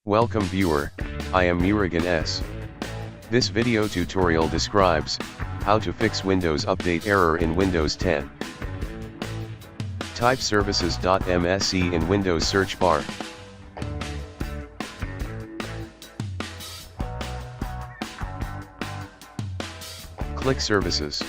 Welcome viewer, I am Murugan S. This video tutorial describes how to fix Windows Update error in Windows 10. Type services.msc in Windows search bar. Click Services.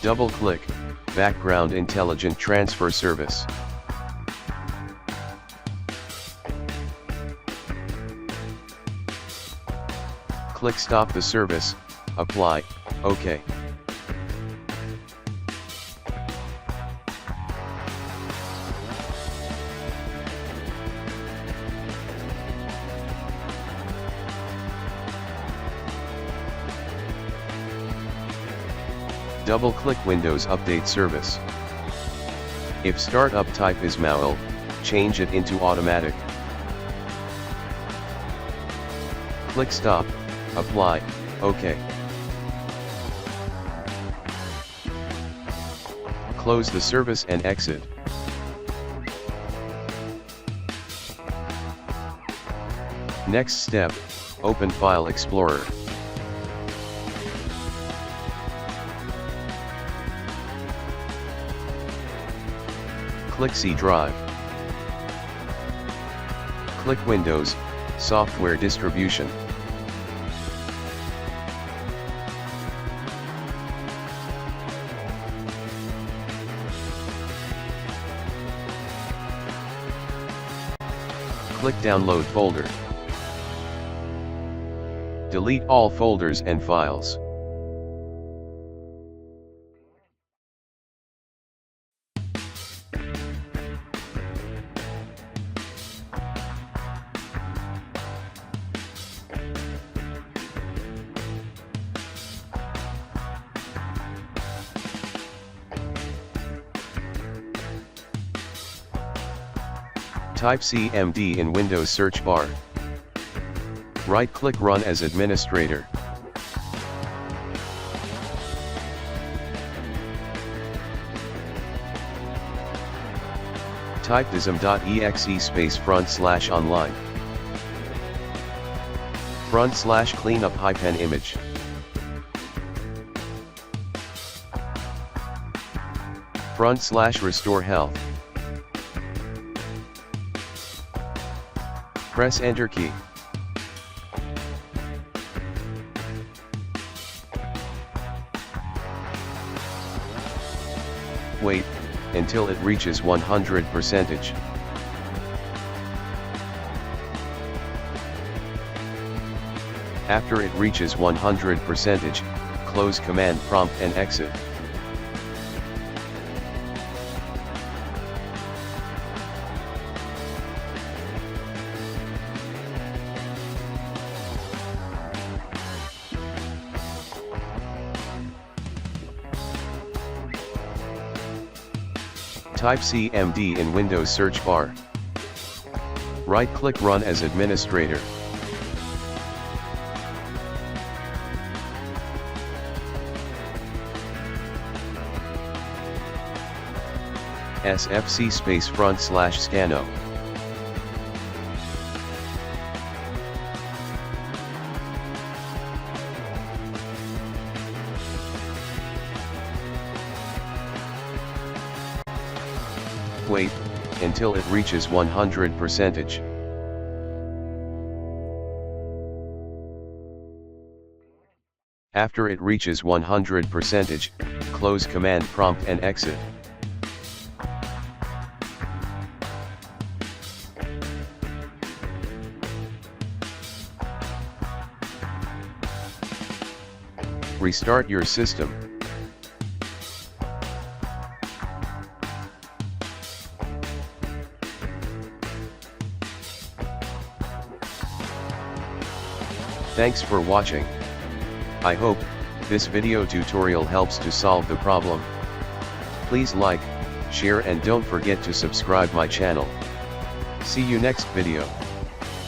Double-click Background Intelligent Transfer Service. Click Stop the service, Apply, OK. Double-click Windows Update Service. If startup type is manual, change it into automatic. Click Stop, Apply, OK. Close the service and exit. Next step, open File Explorer. Click C Drive. Click Windows, Software Distribution. Click Download folder. Delete all folders and files. Type CMD in Windows search bar. Right-click Run as administrator. Type dism.exe/front/online. /cleanup-image. /restore health. Press Enter key. Wait until it reaches 100%. After it reaches 100%, close command prompt and exit. Type CMD in Windows search bar. Right-click Run as administrator. sfc/front/scanno. Wait until it reaches 100%. After it reaches 100%, close command prompt and exit. Restart your system. Thanks for watching. I hope this video tutorial helps to solve the problem. Please like, share and don't forget to subscribe my channel. See you next video.